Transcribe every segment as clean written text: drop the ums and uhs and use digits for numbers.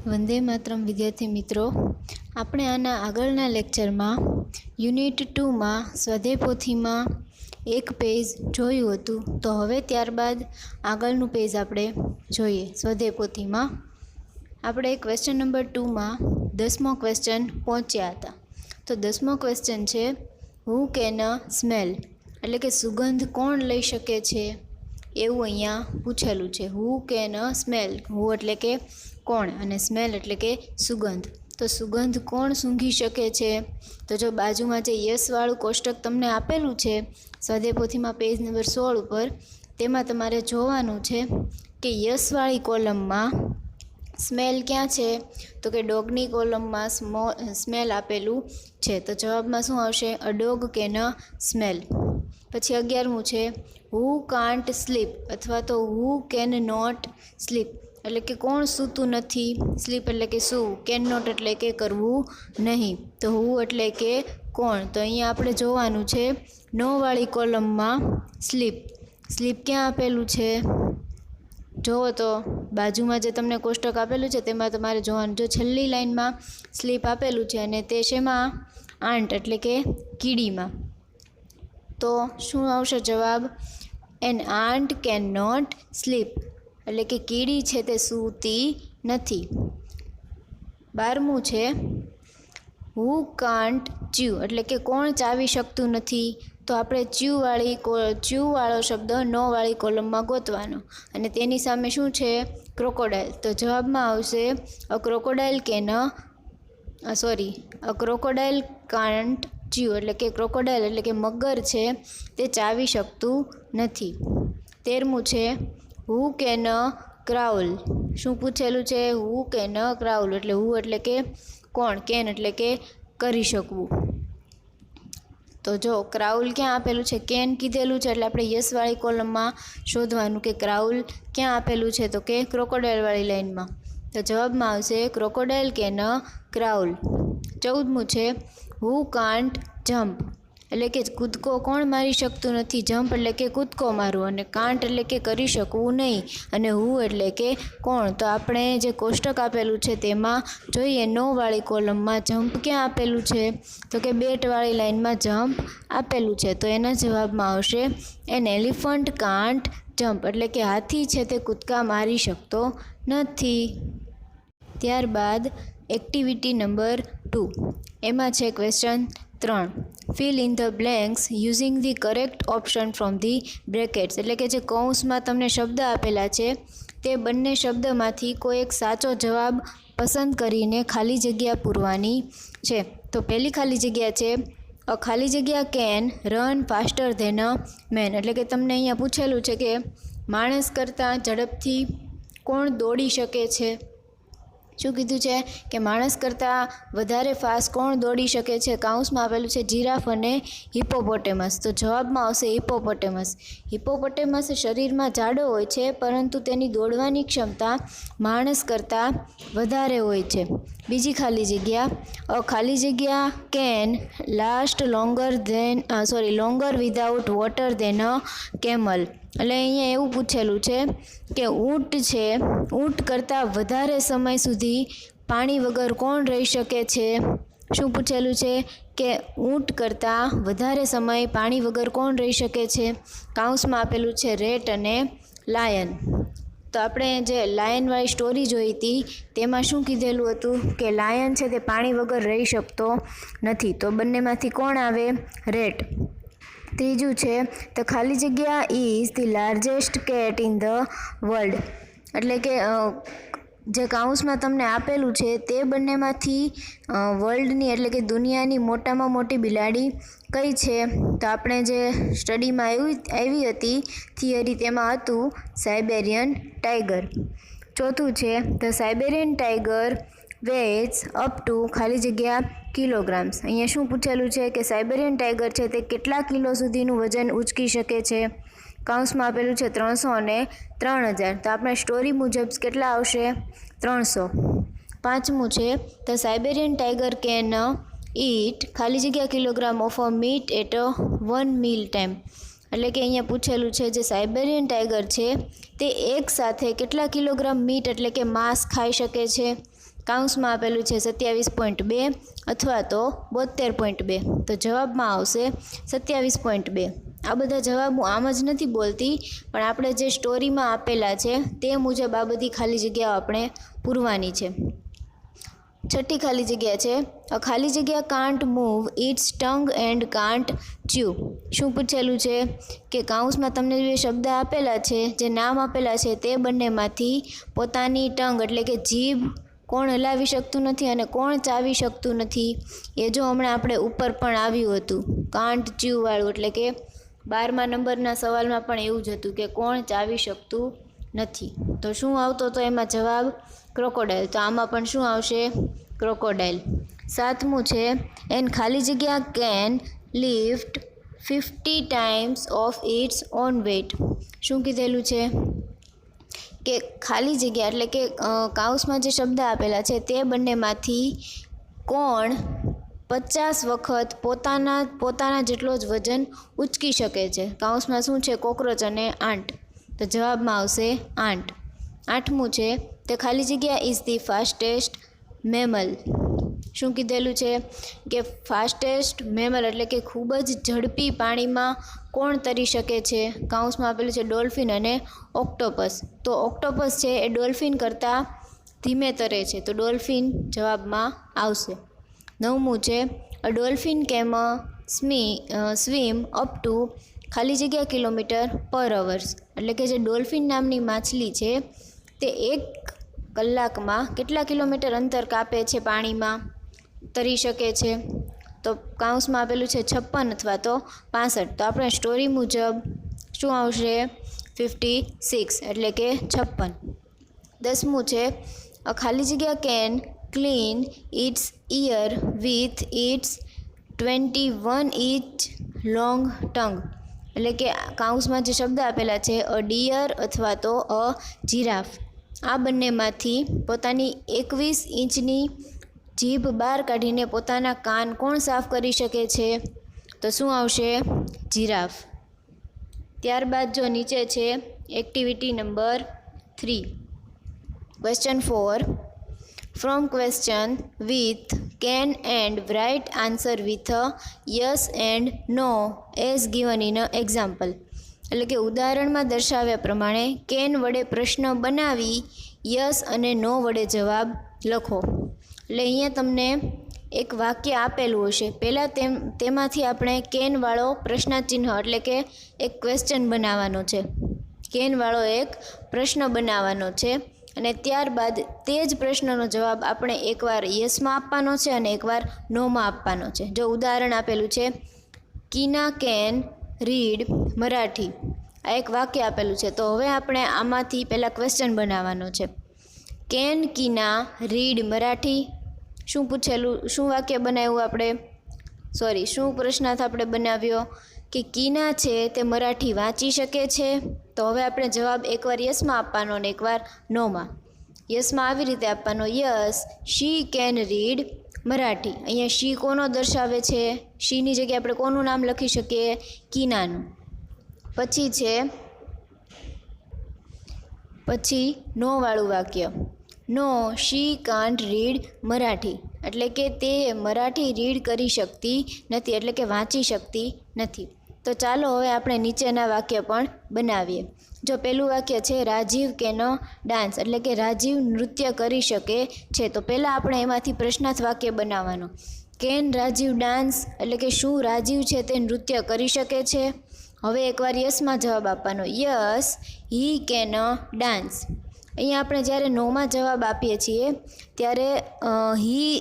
વંદે માતરમ વિદ્યાર્થી મિત્રો, આપણે આના આગળના લેક્ચરમાં યુનિટ 2માં સ્વાધ્યાય પોથીમાં એક પેજ જોયું હતું. તો હવે ત્યારબાદ આગળનું પેજ આપણે જોઈએ. સ્વાધ્યાય પોથીમાં આપણે ક્વેશ્ચન નંબર 2માં 10મો ક્વેશ્ચન પહોંચ્યા હતા. તો 10મો ક્વેશ્ચન છે હુ કેન સ્મેલ, એટલે કે સુગંધ કોણ લઈ શકે છે એવું અહીંયા પૂછેલું છે. હુ કેન સ્મેલ, હુ એટલે કે કોણ અને સ્મેલ એટલે કે સુગંધ. તો સુગંધ કોણ સૂંઘી શકે છે? તો જો બાજુમાં જે યસવાળું કોષ્ટક તમને આપેલું છે સ્વાધ્યાય પોથીમાં પેજ નંબર 16 ઉપર, તેમાં તમારે જોવાનું છે કે યસવાળી કોલમમાં સ્મેલ ક્યાં છે? તો કે ડોગની કોલમમાં સ્મેલ આપેલું છે. તો જવાબમાં શું આવશે? A dog can smell. પછી 11મું છે હુ કાન્ટ સ્લીપ અથવા તો હુ કેન નોટ સ્લીપ, એટલે કે કોણ સૂતું નથી. સ્લીપ એટલે કે સૂવું, કેન નોટ એટલે કે કરવું નહીં. તો હુ એટલે કે કોણ. તો અહીંયા આપણે જોવાનું છે નો વાળી કોલમમાં સ્લીપ. સ્લીપ ક્યાં આપેલું છે? જુઓ તો બાજુમાં જે તમને કોષ્ટક આપેલું છે તેમાં તમારે જોવાનું. જો છેલ્લી લાઈનમાં સ્લીપ આપેલું છે અને તે શેમાં? આંટ એટલે કે કીડીમાં. તો શું આવશે જવાબ? An ant can not sleep, એટલે કે કીડી છે તે સૂતી નથી. 12મું છે હુ કાન્ટ ચ્યુ, એટલે કે કોણ ચાવી શકતું નથી. તો આપણે ચ્યુવાળો શબ્દ નો વાળી કોલમમાં ગોતવાનો અને તેની સામે શું છે? ક્રોકોડાઇલ. તો જવાબમાં આવશે અ ક્રોકોડાઇલ ક્રોકોડાઇલ કાન્ટ ચ્યુ, એટલે કે ક્રોકોડાઇલ એટલે કે મગર છે તે ચાવી શકતું નથી. 13મું છે હુ કેન ક્રાઉલ. શું પૂછેલું છે? હુ કેન ક્રાઉલ, એટલે હુ એટલે કે કોણ, કેન એટલે કે કરી શકવું. તો જો ક્રાઉલ ક્યાં આપેલું છે? કેન કીધેલું છે એટલે આપણે યસવાળી કોલમમાં શોધવાનું કે ક્રાઉલ ક્યાં આપેલું છે. તો કે ક્રોકોડાઇલવાળી લાઇનમાં. તો જવાબમાં આવશે ક્રોકોડાઇલ કેન ક્રાઉલ. 14મું છે હુ કાન્ટ જમ્પ, એટલે કે કૂદકો કોણ મારી શકતું નથી. જમ્પ એટલે કે કૂદકો મારવું અને કાન્ટ એટલે કે કરી શકવું નહીં અને હુ એટલે કે કોણ. તો આપણે જે કોષ્ટક આપેલું છે તેમાં જોઈએ નો વાળી કોલમમાં જમ્પ ક્યાં આપેલું છે? તો કે બેટવાળી લાઇનમાં જમ્પ આપેલું છે. તો એના જવાબમાં આવશે એન એલિફન્ટ કાન્ટ જમ્પ, એટલે કે હાથી છે તે કૂદકા મારી શકતો નથી. ત્યારબાદ એક્ટિવિટી નંબર 2, એમાં છે question 3 fill in the blanks using the correct option from the brackets, એટલે કે જે કૌંસમાં તમને શબ્દ આપેલા છે તે બંને શબ્દમાંથી કોઈ એક સાચો જવાબ પસંદ કરીને ખાલી જગ્યા પૂરવાની છે. તો પહેલી ખાલી જગ્યા છે અ ખાલી જગ્યા can run faster than a man, એટલે કે તમને અહીંયા પૂછેલું છે કે માણસ કરતાં ઝડપથી કોણ દોડી શકે છે? શું કીધું છે કે માણસ કરતાં વધારે ફાસ્ટ કોણ દોડી શકે છે? કાઉન્સમાં આપેલું છે જીરાફ અને હિપોપોટેમસ. તો જવાબમાં આવશે હિપોપોટેમસ. હિપોપોટેમસ શરીરમાં જાડો હોય છે પરંતુ તેની દોડવાની ક્ષમતા માણસ કરતાં વધારે હોય છે. બીજી ખાલી જગ્યા અ ખાલી જગ્યા can last longer without water than a camel, એટલે અહીંયા એવું પૂછેલું છે કે ઊંટ કરતાં વધારે સમય સુધી પાણી વગર કોણ રહી શકે છે? શું પૂછેલું છે કે ઊંટ કરતાં વધારે સમય પાણી વગર કોણ રહી શકે છે? કાઉન્સમાં આપેલું છે રેટ અને લાયન. તો આપણે જે લાયનવાળી સ્ટોરી જોઈ હતી તેમાં શું કીધેલું હતું કે લાયન છે તે પાણી વગર રહી શકતો નથી. તો બંનેમાંથી કોણ આવે? રેટ. ત્રીજું છે તો ખાલી જગ્યા is the largest cat in the world, એટલે કે જે કાઉન્સમાં તમને આપેલું છે તે બંનેમાંથી વર્લ્ડની એટલે કે દુનિયાની મોટામાં મોટી બિલાડી કઈ છે? તો આપણે જે સ્ટડીમાં આવી હતી થિયરી તેમાં હતું સાઇબેરિયન ટાઈગર. ચોથું છે the Siberian tiger weighs up to ખાલી જગ્યા કિલોગ્રામ્સ. અહીંયા શું પૂછેલું છે કે સાઇબેરિયન ટાઈગર છે તે કેટલા કિલો સુધીનું વજન ઉંચકી શકે છે? કાઉન્સમાં આપેલું છે 300 અને 3000. તો આપણે સ્ટોરી મુજબ કેટલા આવશે? 300. 5મું છે the Siberian tiger can eat ખાલી જગ્યા kilogram of a meat at 1 meal time, એટલે કે અહીંયા પૂછેલું છે જે સાઇબેરિયન ટાઈગર છે તે એક સાથે કેટલા કિલોગ્રામ મીટ એટલે કે માંસ ખાઈ શકે છે? કાઉન્સમાં આપેલું છે 27.2 અથવા તો 72.2, તો જવાબમાં આવશે 27.2. આ બધા જવાબ હું આમ જ નથી બોલતી, પણ આપણે જે સ્ટોરીમાં આપેલા છે તે મુજબ આ બધી ખાલી જગ્યાઓ આપણે પૂરવાની છે. છઠ્ઠી ખાલી જગ્યા છે, અ ખાલી જગ્યા can't move its tongue and can't chew. શું પૂછેલું છે કે કાઉન્સમાં તમને જે શબ્દ આપેલા છે, જે નામ આપેલા છે, તે બંનેમાંથી પોતાની ટંગ એટલે કે જીભ કોણ હલાવી શકતું નથી અને કોણ ચાવી શકતું નથી. એ જો હમણાં આપણે ઉપર પણ આવ્યું હતું કાન્ટ ચ્યુ વાળું, એટલે કે 12મા નંબરના સવાલમાં પણ એવું જ હતું કે કોણ ચાવી શકતું નથી. તો શું આવતો તો એમાં જવાબ ક્રોકોડાઇલ. તો આમાં પણ શું આવશે? ક્રોકોડાઇલ. સાતમું છે, એન ખાલી જગ્યા can lift 50 times of its own weight. શું કીધેલું છે કે ખાલી જગ્યા એટલે કે કાઉન્સમાં જે શબ્દ આપેલા છે તે બંનેમાંથી કોણ 50 વખત પોતાના જેટલો જ વજન ઉચકી શકે છે. કાઉન્સમાં શું છે? કોકરોચ અને આંટ. તો જવાબમાં આવશે આંટ. આઠમું છે, તે ખાલી જગ્યા ઇઝ ધી ફાસ્ટેસ્ટ મેમલ. શું કીધેલું છે કે ફાસ્ટેસ્ટ મેમલ એટલે કે ખૂબ જ ઝડપી પાણીમાં કોણ તરી શકે છે? કાઉન્સમાં આપેલું છે ડોલ્ફિન અને ઓક્ટોપસ. તો ઓક્ટોપસ છે એ ડોલ્ફિન કરતાં ધીમે તરે છે, તો ડોલ્ફિન જવાબમાં આવશે. નવમું છે, અ ડોલ્ફિન કેમ સ્વિમ અપ ટુ ખાલી જગ્યા કિલોમીટર પર અવર્સ. એટલે કે જે ડોલ્ફિન નામની માછલી છે તે 1 કલાકમાં કેટલા કિલોમીટર અંતર કાપે છે, પાણીમાં તરી શકે છે? તો કાઉન્સમાં આપેલું છે 56 અથવા તો 65. તો આપણે સ્ટોરી મુજબ શું આવશે? 56 એટલે કે 56. 10મું છે, અ ખાલી જગ્યા can clean its ear with its 21 inch long tongue. એટલે કે કાઉન્સમાં જે શબ્દ આપેલા છે અ ડિયર અથવા તો અ જીરાફ. આ બંનેમાંથી પોતાની 21 ઇંચની જીભ બહાર કાઢીને પોતાના કાન કોણ સાફ કરી શકે છે? તો શું આવશે? જીરાફ. ત્યારબાદ જો નીચે છે activity number 3. Question 4, from question with can and write answer with yes and no as given in a example. એટલે કે ઉદાહરણમાં દર્શાવ્યા પ્રમાણે કેન વડે પ્રશ્ન બનાવી યસ અને નો વડે જવાબ લખો. એટલે અહીંયા તમને એક વાક્ય આપેલું હશે, પહેલાં તેમાંથી આપણે કેનવાળો પ્રશ્નચિહ્ન એટલે કે એક ક્વેશ્ચન બનાવવાનો છે. કેનવાળો એક પ્રશ્ન બનાવવાનો છે અને ત્યારબાદ તે જ પ્રશ્નનો જવાબ આપણે એકવાર યસમાં આપવાનો છે અને એકવાર નોમાં આપવાનો છે. જો ઉદાહરણ આપેલું છે, કીના કેન રીડ મરાઠી. આ એક વાક્ય આપેલું છે, તો હવે આપણે આમાંથી પહેલાં ક્વેશ્ચન બનાવવાનો છે. Can Kina read Marathi. શું પૂછેલું? શું વાક્ય બનાવ્યું આપણે? શું પ્રશ્નાર્થ આપણે બનાવ્યો કે કીના છે તે મરાઠી વાંચી શકે છે? તો હવે આપણે જવાબ એકવાર યસમાં આપવાનો અને એકવાર નોમાં. યસમાં આવી રીતે આપવાનો, yes she can read Marathi. અહીંયા શી કોનો દર્શાવે છે? શીની જગ્યાએ આપણે કોનું નામ લખી શકીએ? કીનાનું. પછી નોવાળું વાક્ય, નો શી કાન્ટ રીડ મરાઠી. એટલે કે તે મરાઠી રીડ કરી શકતી નથી, એટલે કે વાંચી શકતી નથી. તો ચાલો હવે આપણે નીચેના વાક્ય પણ બનાવીએ. જો પહેલું વાક્ય છે, રાજીવ કેન ડાન્સ. એટલે કે રાજીવ નૃત્ય કરી શકે છે. તો પહેલાં આપણે એમાંથી પ્રશ્નાર્થ વાક્ય બનાવવાનો. કેન રાજીવ ડાન્સ એટલે કે શું રાજીવ છે તે નૃત્ય કરી શકે છે? હવે એકવાર યસમાં જવાબ આપવાનો, યસ હી કેન ડાન્સ. અહીંયા આપણે જ્યારે નોમાં જવાબ આપીએ છીએ ત્યારે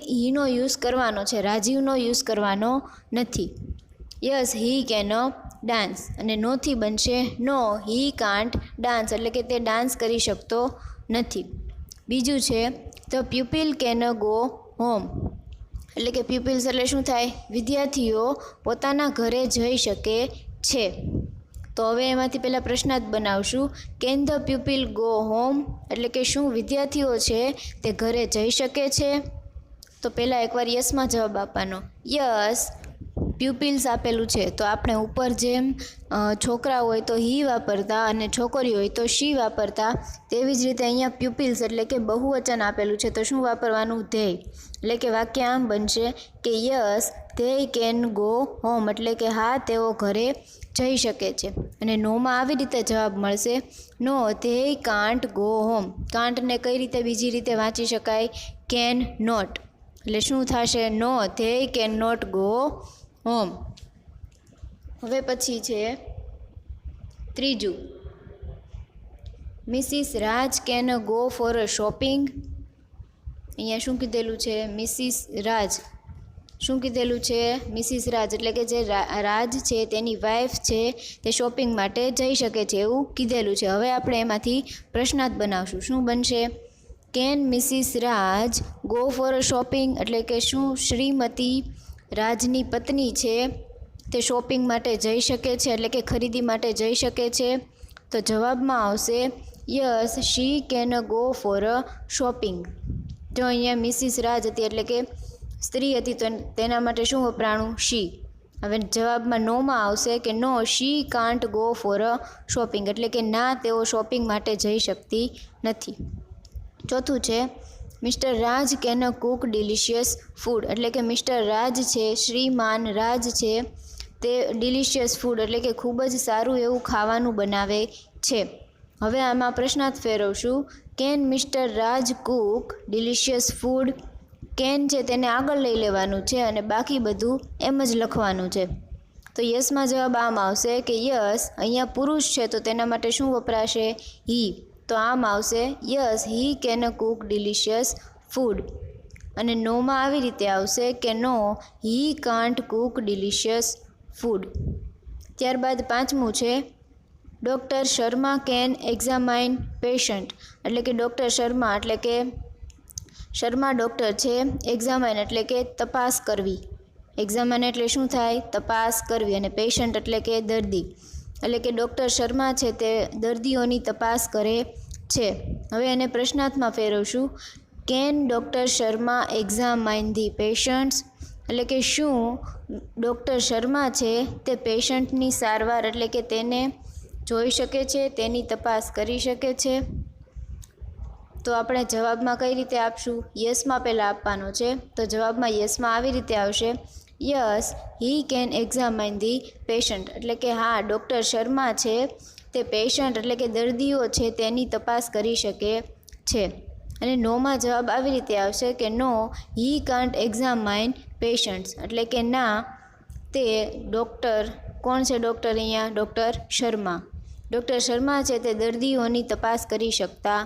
હીનો યુઝ કરવાનો છે, રાજીવનો યુઝ કરવાનો નથી. યસ હી કેન ડાન્સ અને નોથી બનશે નો હી કાન્ટ ડાન્સ. એટલે કે તે ડાન્સ કરી શકતો નથી. બીજું છે, the pupil can go home. એટલે કે પ્યુપિલ્સ એટલે શું થાય? વિદ્યાર્થીઓ પોતાના ઘરે જઈ શકે છે. તો હવે એમાંથી પહેલાં પ્રશ્નાર્થ બનાવશું. Can the pupil go home. એટલે કે શું વિદ્યાર્થીઓ છે તે ઘરે જઈ શકે છે? તો પહેલાં એકવાર યસમાં જવાબ આપવાનો, યસ પ્યુપિલ્સ આપેલું છે તો આપણે ઉપર જેમ છોકરા હોય તો હી વાપરતા અને છોકરી હોય તો શી વાપરતા, તેવી જ રીતે અહીંયા પ્યુપિલ્સ એટલે કે બહુવચન આપેલું છે તો શું વાપરવાનું? ધે. એટલે કે વાક્ય આમ બનશે કે yes they can go home, એટલે કે હા તેઓ ઘરે જઈ શકે છે. અને નોમાં આવી રીતે જવાબ મળશે, no they can't go home. કાન્ટને કઈ રીતે બીજી રીતે વાંચી શકાય? Can not. એટલે શું થશે? No they can not go home. હવે પછી છે ત્રીજું, Mrs Raj can go for a shopping. અહીંયા શું કીધેલું છે? મિસિસ રાજ. શું કીધેલું છે? મિસિસ રાજ એટલે કે જે રાજ છે તેની વાઈફ છે તે શોપિંગ માટે જઈ શકે છે એવું કીધેલું છે. હવે આપણે એમાંથી પ્રશ્નાર્થ બનાવશું. શું બનશે? Can Mrs Raj go for a shopping, એટલે કે શું શ્રીમતી રાજની પત્ની છે તે શોપિંગ માટે જઈ શકે છે, એટલે કે ખરીદી માટે જઈ શકે છે? તો જવાબમાં આવશે yes she can go for a shopping. જો અહીંયા મિસિસ રાજ હતી એટલે કે સ્ત્રી હતી તો તેના માટે શું વપરાણું? શી. હવે જવાબમાં નોમાં આવશે કે no she can't go for a shopping, એટલે કે ના તેઓ શોપિંગ માટે જઈ શકતી નથી. ચોથું છે mister Raj can cook delicious food, એટલે કે મિસ્ટર રાજ છે, શ્રીમાન રાજ છે તે ડિલિશિયસ ફૂડ એટલે કે ખૂબ જ સારું એવું ખાવાનું બનાવે છે. હવે આમાં પ્રશ્નાર્થ ફેરવશું. Can Mr Raj cook delicious food. Can છે તેને આગળ લઈ લેવાનું છે અને બાકી બધું એમ જ લખવાનું છે. તો યસમાં જવાબ આમ આવશે કે યસ, અહીંયા પુરુષ છે તો તેના માટે શું વપરાશે? હી. તો આમ આવશે yes he can cook delicious food. અને નોમાં આવી રીતે આવશે કે no he can't cook delicious food. ત્યારબાદ પાંચમું છે doctor Sharma can examine patient, એટલે કે ડૉક્ટર શર્મા એટલે કે શર્મા ડૉક્ટર છે, એક્ઝામાઇન એટલે કે તપાસ કરવી. એક્ઝામાઇન એટલે શું થાય? તપાસ કરવી. અને પેશન્ટ એટલે કે દર્દી. એટલે કે ડૉક્ટર શર્મા છે તે દર્દીઓની તપાસ કરે છે. હવે એને પ્રશ્નાર્થમાં ફેરવશું. Can doctor Sharma examine the patients, એટલે કે શું ડૉક્ટર શર્મા છે તે પેશન્ટની સારવાર એટલે કે તેને જોઈ શકે છે, તેની તપાસ કરી શકે છે? તો આપણે જવાબમાં કઈ રીતે આપશું? યસમાં પહેલાં આપવાનો છે. તો જવાબમાં યસમાં આવી રીતે આવશે yes he can examine the patient, એટલે કે હા ડૉક્ટર શર્મા છે તે પેશન્ટ એટલે કે દર્દીઓ છે તેની તપાસ કરી શકે છે. અને નોમાં જવાબ આવી રીતે આવશે કે નો હી કાન્ટ એક્ઝામાઇન પેશન્ટ્સ, એટલે કે ના તે ડૉક્ટર, કોણ છે ડૉક્ટર અહીંયા? ડૉક્ટર શર્મા. ડૉક્ટર શર્મા છે તે દર્દીઓની તપાસ કરી શકતા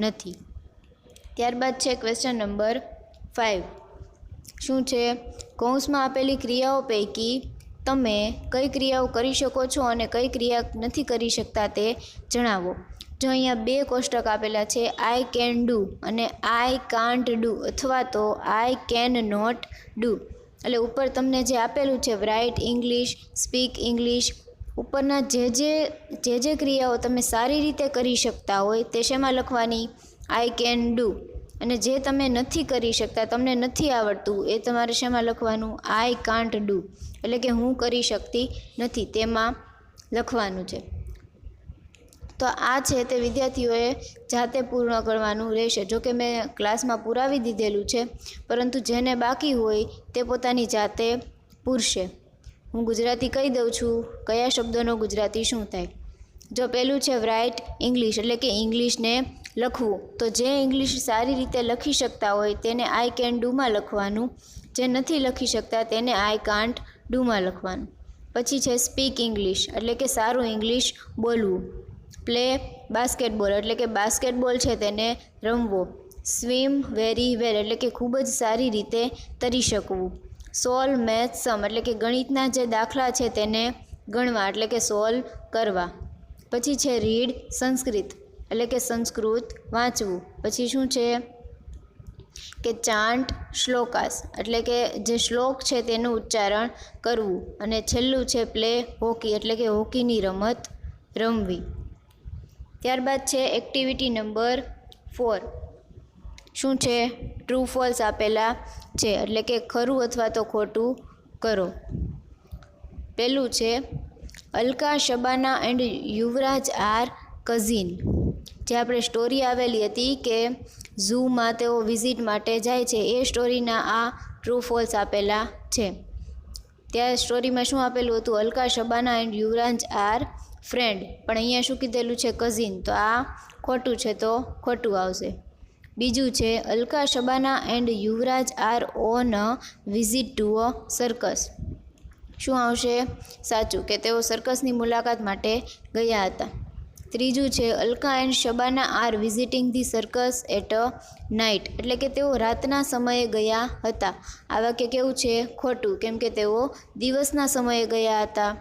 નથી. ત્યારબાદ છે ક્વેશ્ચન નંબર 5. શું છે? કૌંસમાં આપેલી ક્રિયાઓ પૈકી તમે કઈ ક્રિયાઓ કરી શકો છો અને કઈ ક્રિયા નથી કરી શકતા તે જણાવો. જો અહીંયા 2 કોષ્ટક આપેલા છે, આઈ કેન ડૂ અને આઈ કાન્ટ ડૂ અથવા તો આઈ કેન નોટ ડૂ. એટલે ઉપર તમને જે આપેલું છે રાઇટ ઇંગ્લિશ, સ્પીક ઇંગ્લિશ, ઉપરના જે ક્રિયાઓ તમે સારી રીતે કરી શકતા હોય તે શેમાં લખવાની? I can do. અને જે તમે નથી કરી શકતા, તમને નથી આવડતું, એ તમારે શેમાં લખવાનું? I can't do. એટલે કે હું કરી શકતી નથી તેમાં લખવાનું છે. તો આ છે તે વિદ્યાર્થીઓએ જાતે પૂર્ણ કરવાનું રહેશે. જોકે મેં ક્લાસમાં પુરાવી દીધેલું છે, પરંતુ જેને બાકી હોય તે પોતાની જાતે પૂરશે. હું ગુજરાતી કહી દઉં છું, કયા શબ્દોનો ગુજરાતી શું થાય. જો પહેલું છે રાઇટ ઇંગ્લિશ, એટલે કે ઇંગ્લિશને લખવું. તો જે ઇંગ્લિશ સારી રીતે લખી શકતા હોય તેને આઈ કેન ડૂમાં લખવાનું, જે નથી લખી શકતા તેને આઈ કાન્ટ ડૂમાં લખવાનું. પછી છે સ્પીક ઇંગ્લિશ, એટલે કે સારું ઇંગ્લિશ બોલવું. પ્લે બાસ્કેટબોલ, એટલે કે બાસ્કેટબોલ છે તેને રમવો. સ્વિમ વેરી વેલ, એટલે કે ખૂબ જ સારી રીતે તરી શકવું. સોલ્વ મેથ્સ સમ, એટલે કે ગણિતના જે દાખલા છે તેને ગણવા, એટલે કે સોલ્વ કરવા. પછી છે રીડ સંસ્કૃત, એટલે કે સંસ્કૃત વાંચવું. પછી શું છે કે ચાન્ટ શ્લોકાસ, એટલે કે જે શ્લોક છે તેનું ઉચ્ચારણ કરવું. અને છેલ્લું છે પ્લે હોકી, એટલે કે હોકીની રમત રમવી. ત્યારબાદ છે એક્ટિવિટી નંબર 4. શું છે? ટ્રુ ફોલ્સ આપેલા છે, એટલે કે ખરું અથવા તો ખોટું કરો. પહેલું છે Alka Shabana and Yuvraj are cousin. જે આપણે સ્ટોરી આવેલી હતી કે ઝૂમાં તેઓ વિઝિટ માટે જાય છે, એ સ્ટોરીના આ ટ્રુ ફોલ્સ આપેલા છે. ત્યાં સ્ટોરીમાં શું આપેલું હતું? Alka Shabana and Yuvraj are friend, પણ અહીંયા શું કીધેલું છે? કઝિન. તો આ ખોટું છે, તો ખોટું આવશે. બીજું છે Alka Shabana and Yuvraj are on a visit to a circus. શું આવશે? સાચું, કે તેઓ સર્કસની મુલાકાત માટે ગયા હતા. ત્રીજું છે Alka and Shabana are visiting the circus at a night, એટલે કે તેઓ રાતના સમયે ગયા હતા. આ વાક્ય કેવું છે? ખોટું, કેમ કે તેઓ દિવસના સમયે ગયા હતા.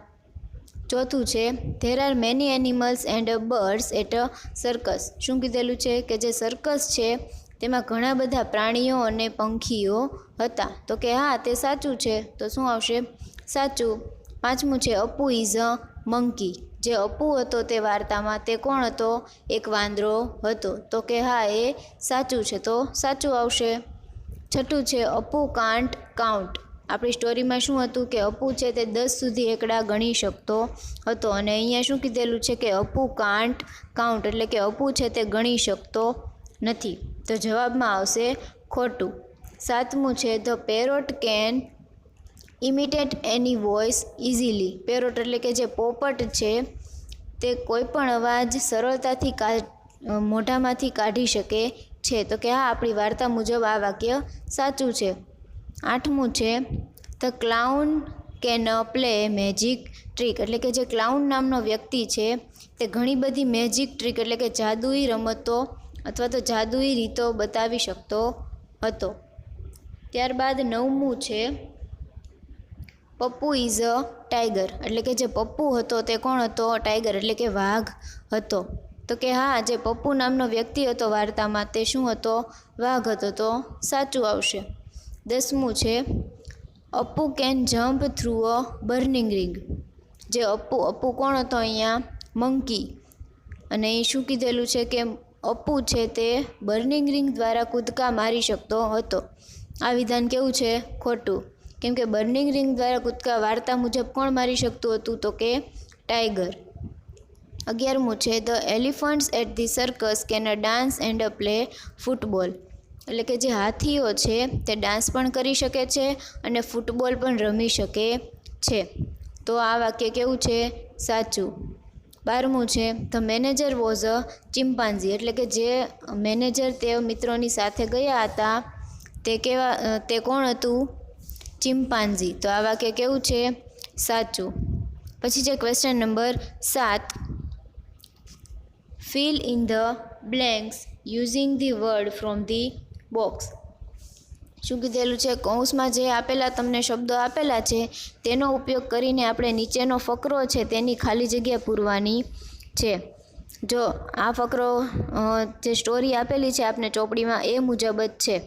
ચોથું છે there are many animals and birds at a circus. શું કીધેલું છે? કે જે સર્કસ છે તેમાં ઘણા બધા પ્રાણીઓ અને પંખીઓ હતા. તો કે હા, તે સાચું છે, તો શું આવશે? સાચું. પાંચમું છે અપુ ઇઝ અ મંકી. જે અપુ હતો તે વાર્તામાં તે કોણ હતો? એક વાંદરો હતો. તો કે હા, એ સાચું છે, તો સાચું આવશે. છઠ્ઠું છે અપુ કાન્ટ કાઉન્ટ. આપણી સ્ટોરીમાં શું હતું? કે અપુ છે તે 10 સુધી એકડા ગણી શકતો હતો, અને અહીંયા શું કીધેલું છે? કે અપુ કાન્ટ કાઉન્ટ, એટલે કે અપુ છે તે ગણી શકતો નથી. તો જવાબમાં આવશે ખોટું. સાતમું છે the parrot can imitate any voice easily. Parrot એટલે કે જે પોપટ છે તે કોઈ પણ અવાજ સરળતાથી મોઢામાંથી કાઢી શકે છે. તો કે હા, આપણી વાર્તા મુજબ આ વાક્ય સાચું છે. આઠમું છે the clown can play magic trick, એટલે કે જે ક્લાઉન નામનો વ્યક્તિ છે તે ઘણી બધી મેજિક ટ્રીક એટલે કે જાદુઈ રમતો અથવા તો જાદુઈ રીતો બતાવી શકતો હતો. ત્યારબાદ નવમું છે પપ્પુ ઇઝ અ ટાઈગર, એટલે કે જે પપ્પુ હતો તે કોણ હતો? ટાઈગર, એટલે કે વાઘ હતો. તો કે હા, જે પપ્પુ નામનો વ્યક્તિ હતો વાર્તામાં તે શું હતો? વાઘ હતો. તો સાચું આવશે. દસમું છે Appu can jump through a burning ring. જે અપ્પુ કોણ હતો અહીંયા? મંકી. અને એ શું કીધેલું છે? કે અપ્પુ છે તે બર્નિંગ રિંગ દ્વારા કૂદકા મારી શકતો હતો. આ વિધાન કેવું છે? ખોટું, કેમ કે બર્નિંગ રિંગ દ્વારા કૂદકા વાર્તા મુજબ કોણ મારી શકતું હતું? તો કે ટાઈગર. 11મું છે the elephants at the circus can dance and play football. એટલે કે જે હાથીઓ છે તે ડાન્સ પણ કરી શકે છે અને ફૂટબોલ પણ રમી શકે છે. તો આ વાક્ય કેવું છે? સાચું. 12મું છે the manager was a chimpanzee. એટલે કે જે મેનેજર તે મિત્રોની સાથે ગયા હતા તે કોણ હતું? ચિમ્પાન્ઝી. તો આ વાક્ય કેવું છે? સાચું. પછી છે question number 7. Fill in the blanks using the word from the box. શું કીધેલું છે? કૌંસમાં જે આપેલા તમને શબ્દો આપેલા છે તેનો ઉપયોગ કરીને આપણે નીચેનો ફકરો છે તેની ખાલી જગ્યા પૂરવાની છે. જો આ ફકરો જે સ્ટોરી આપેલી છે આપને ચોપડીમાં એ મુજબ જ છે,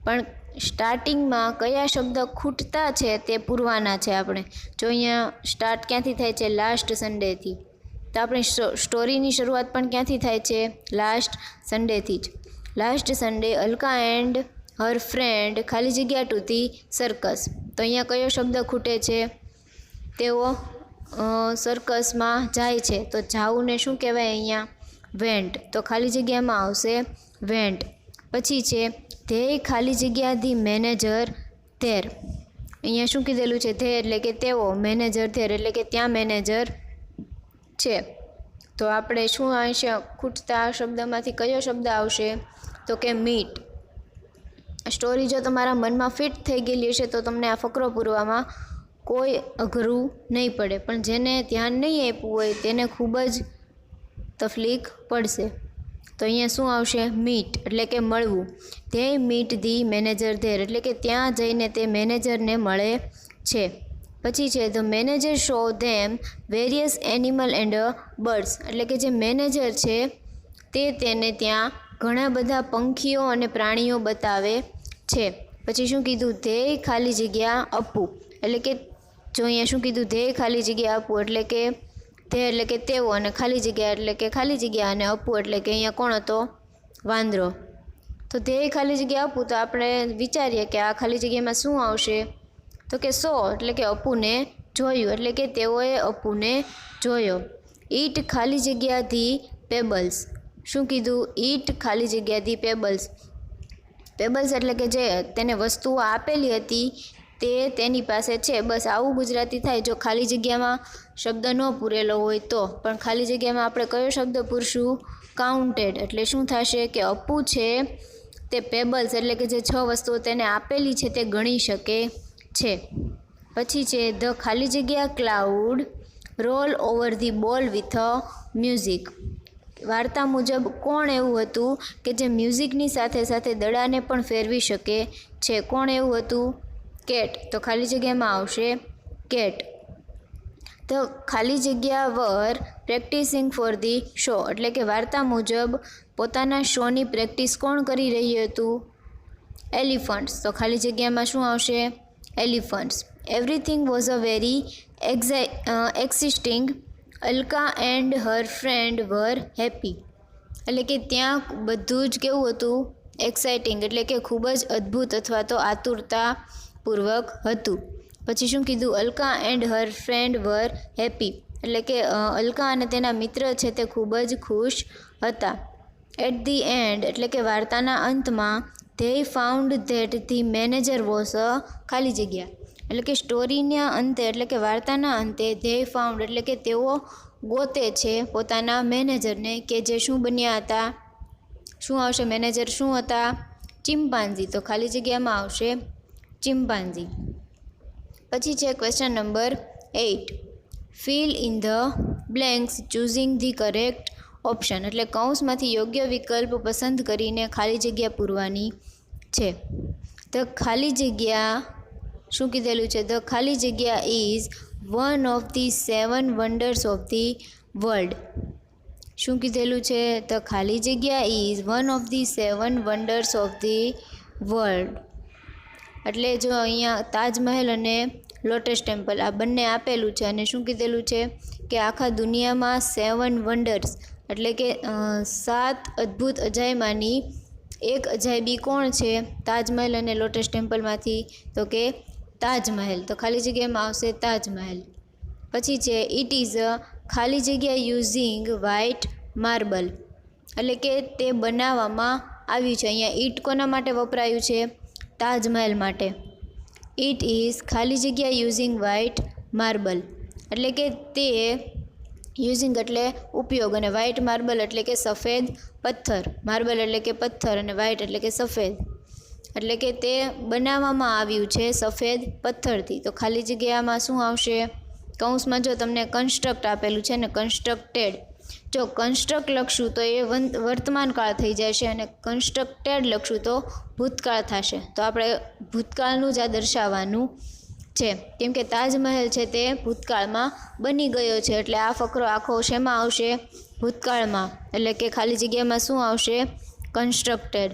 પણ સ્ટાર્ટિંગમાં કયા શબ્દ ખૂટતા છે તે પૂરવાના છે આપણે. જો અહીંયા સ્ટાર્ટ ક્યાંથી થાય છે? લાસ્ટ સન્ડેથી. તો આપણી સ્ટોરીની શરૂઆત પણ ક્યાંથી થાય છે? લાસ્ટ સન્ડેથી જ. Last Sunday Alka and her friend ખાલી જગ્યા ટુ ધી સર્કસ. તો અહીંયા કયો શબ્દ ખૂટે છે? તેઓ સર્કસમાં જાય છે. તો જાવુંને શું કહેવાય અહીંયા? વેન્ટ. તો ખાલી જગ્યામાં આવશે વેન્ટ. પછી છે ધેય ખાલી જગ્યા ધી મેનેજર ધેર. અહીંયા શું કીધેલું છે? ધેર એટલે કે તેઓ, મેનેજર ધેર એટલે કે ત્યાં મેનેજર છે. તો આપણે શું આવશે? ખૂટતા શબ્દમાંથી કયો શબ્દ આવશે? તો કે મીટ. સ્ટોરી જો તમારા મનમાં ફિટ થઈ ગયેલી હશે તો તમને આ ફકરો પૂરવામાં કોઈ અઘરું નહીં પડે, પણ જેને ધ્યાન નહીં આપ્યું હોય તેને ખૂબ જ તકલીફ પડશે. તો અહીંયા શું આવશે? મીટ એટલે કે મળવું. They meet the manager there એટલે કે ત્યાં જઈને તે મેનેજરને મળે છે. પછી છે the manager show them various animal and birds. એટલે કે જે મેનેજર છે તે તેને ત્યાં ઘણા બધા પંખીઓ અને પ્રાણીઓ બતાવે છે. પછી શું કીધું? ધેય ખાલી જગ્યા અપુ. એટલે કે જો અહીંયા શું કીધું? ધેય ખાલી જગ્યા અપુ એટલે કે ધે એટલે કે તેઓ, અને ખાલી જગ્યા એટલે કે ખાલી જગ્યા, અને અપુ એટલે કે અહીંયા કોણ હતો? વાંદરો. તો ધેય ખાલી જગ્યા અપુ. તો આપણે વિચારીએ કે આ ખાલી જગ્યામાં શું આવશે? તો કે સો એટલે કે અપુને જોયું એટલે કે તેઓએ અપુને જોયો. ઈટ ખાલી જગ્યા ધી પેબલ્સ. શું કીધું? ઈટ ખાલી જગ્યા ધી પેબલ્સ. પેબલ્સ એટલે કે જે તેને વસ્તુઓ આપેલી હતી તે તેની પાસે છે. બસ આવું ગુજરાતી થાય જો ખાલી જગ્યામાં શબ્દ ન પૂરેલો હોય તો. પણ ખાલી જગ્યામાં આપણે કયો શબ્દ પૂરશું? કાઉન્ટેડ. એટલે શું થશે કે અપુ છે તે પેબલ્સ એટલે કે જે 6 વસ્તુઓ તેને આપેલી છે તે ગણી શકે છે. પછી છે ધ ખાલી જગ્યા ક્લાઉડ રોલ ઓવર ધી બોલ વિથ અ મ્યુઝિક. વાર્તા મુજબ કોણ એવું હતું કે જે મ્યુઝિકની સાથે સાથે દડાને પણ ફેરવી શકે છે? કોણ એવું હતું? કેટ. તો ખાલી જગ્યામાં આવશે કેટ. ધ ખાલી જગ્યા વર પ્રેક્ટિસિંગ ફોર ધી શો. એટલે કે વાર્તા મુજબ પોતાના શોની પ્રેક્ટિસ કોણ કરી રહ્યું હતું? એલિફન્ટ્સ. તો ખાલી જગ્યામાં શું આવશે? Elephants. Everything was a very existing. Alka and her friend were happy. એટલે કે ત્યાં બધું જ કેવું હતું? એક્સાઇટિંગ એટલે કે ખૂબ જ અદ્ભુત અથવા તો આતુરતાપૂર્વક હતું. પછી શું કીધું? Alka and her friend were happy. એટલે કે અલકા અને તેના મિત્ર છે તે ખૂબ જ ખુશ હતા. એટ ધી એન્ડ એટલે કે વાર્તાના અંતમાં they found that the manager was a ખાલી જગ્યા. એટલે કે સ્ટોરીના અંતે એટલે કે વાર્તાના અંતે ધે ફાઉન્ડ એટલે કે તેઓ ગોતે છે પોતાના મેનેજરને કે જે શું બન્યા હતા? શું આવશે? મેનેજર શું હતા? ચિમ્પાન્ઝી. તો ખાલી જગ્યામાં આવશે ચિમ્પાન્ઝી. પછી છે question number 8. Fill in the blanks choosing the correct option. એટલે કૌંસમાંથી યોગ્ય વિકલ્પ પસંદ કરીને ખાલી જગ્યા પૂરવાની છે. ધ ખાલી જગ્યા શું કીધેલું છે? ધ ખાલી જગ્યા is one of the 7 wonders of the world. શું કીધેલું છે? ધ ખાલી જગ્યા is one of the 7 wonders of the world. એટલે જો અહીંયા તાજમહેલ અને લોટસ ટેમ્પલ આ બંને આપેલું છે અને શું કીધેલું છે કે આખા દુનિયામાં 7 વન્ડર્સ એટલે કે 7 અદ્ભુત અજાયબાની એક અજાયબી કોણ છે? તાજમહેલ અને લોટસ ટેમ્પલમાંથી તો કે તાજમહેલ. તો ખાલી જગ્યામાં આવશે તાજમહેલ. પછી છે ઇટ ઇઝ અ ખાલી જગ્યા યુઝિંગ વ્હાઇટ માર્બલ. એટલે કે તે બનાવવામાં આવ્યું છે. અહીંયા ઈટ કોના માટે વપરાયું છે? તાજમહેલ માટે. ઇટ ઇઝ ખાલી જગ્યા યુઝિંગ વ્હાઇટ માર્બલ. એટલે કે તે યુઝિંગ એટલે ઉપયોગ અને વ્હાઇટ માર્બલ એટલે કે સફેદ પથ્થર. માર્બલ એટલે કે પથ્થર અને વ્હાઇટ એટલે કે સફેદ. એટલે કે તે બનાવવામાં આવ્યું છે સફેદ પથ્થરથી. તો ખાલી જગ્યામાં શું આવશે? કૌંસમાં જો તમને કન્સ્ટ્રક્ટ આપેલું છે ને કન્સ્ટ્રક્ટેડ. જો કન્સ્ટ્રક્ટ લખશું તો એ વર્તમાન કાળ થઈ જશે અને કન્સ્ટ્રક્ટેડ લખશું તો ભૂતકાળ થશે. તો આપણે ભૂતકાળનું જ આ દર્શાવવાનું છે કેમ કે તાજમહેલ છે તે ભૂતકાળમાં બની ગયો છે. એટલે આ ફકરો આખો શેમાં આવશે? ભૂતકાળમાં. એટલે કે ખાલી જગ્યામાં શું આવશે? કન્સ્ટ્રક્ટેડ.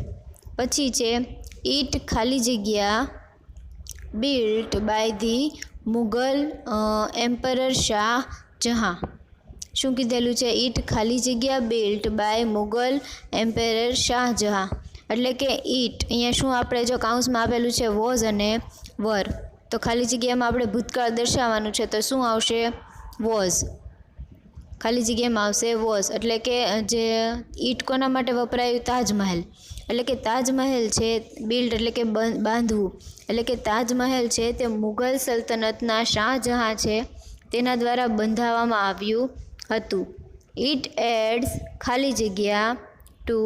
પછી છે ઈટ ખાલી જગ્યા built by the Mughal emperor Shah Jahan. શું કીધેલું છે? ઈટ ખાલી જગ્યા built by Mughal emperor Shah Jahan. એટલે કે ઈટ અહીંયા શું આપણે જો કાઉન્સમાં આપેલું છે વોઝ અને વર. તો ખાલી જગ્યામાં આપણે ભૂતકાળ દર્શાવવાનું છે તો શું આવશે? વોઝ. ખાલી જગ્યામાં આવશે વોઝ. એટલે કે જે ઈટ કોના માટે વપરાયું? તાજમહેલ. એટલે કે તાજમહેલ છે બિલ્ડ એટલે કે બાંધવું. એટલે કે તાજમહેલ છે તે મુગલ સલ્તનતના શાહજહાં છે તેના દ્વારા બંધાવવામાં આવ્યું હતું. ઇટ એડ્સ ખાલી જગ્યા ટુ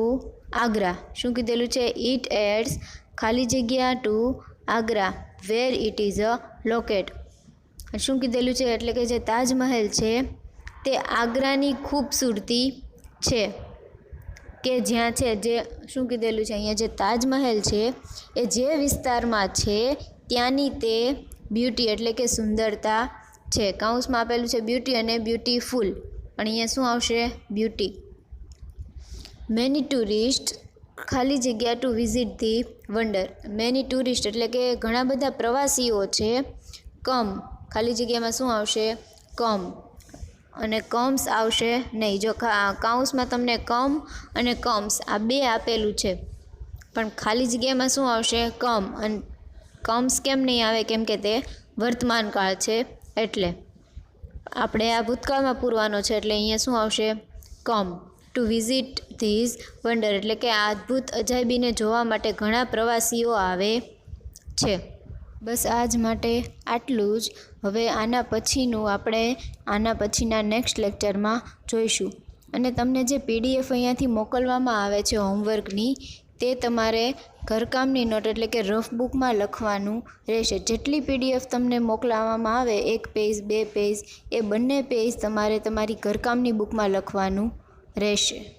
આગ્રા. શું કીધેલું છે? ઇટ એડ્સ ખાલી જગ્યા to Agra where it is a locate. શું કીધેલું છે? એટલે કે જે તાજમહેલ છે તે આગ્રાની ખૂબસૂરતી છે કે જ્યાં છે જે શું કીધેલું છે અહીંયા જે તાજમહેલ છે એ જે વિસ્તારમાં છે ત્યાંની તે બ્યુટી એટલે કે સુંદરતા છે. કાઉન્સમાં આપેલું છે બ્યુટી અને બ્યુટીફુલ પણ અહીંયા શું આવશે? બ્યુટી. મેની ટુરિસ્ટ ખાલી જગ્યા to visit the wonder. Many tourist એટલે કે ઘણા બધા પ્રવાસીઓ છે. કમ ખાલી જગ્યામાં શું આવશે? કમ. અને કમ્સ આવશે નહીં. જો કાઉન્સમાં તમને કમ અને કમ્સ આ બે આપેલું છે પણ ખાલી જગ્યામાં શું આવશે? કમ. અને કમ્સ કેમ નહીં આવે? કેમ કે તે વર્તમાન કાળ છે એટલે આપણે આ ભૂતકાળમાં પૂરવાનો છે, એટલે અહીંયા શું આવશે? Come to visit these wonder, એટલે કે આ અદ્ભુત અજાયબીને જોવા માટે ઘણા પ્રવાસીઓ આવે છે. બસ આજ માટે આટલું જ. હવે આના પછીના નેક્સ્ટ લેક્ચરમાં જોઈશું. અને તમને જે PDF અહીંયાથી મોકલવામાં આવે છે હોમવર્કની, તે તમારે ઘરકામની નોટ એટલે કે રફ બુકમાં લખવાનું રહેશે. જેટલી PDF તમને મોકલાવવામાં આવે, 1 પેજ 2 પેજ, એ બંને પેજ તમારે તમારી ઘરકામની બુકમાં લખવાનું રહેશે.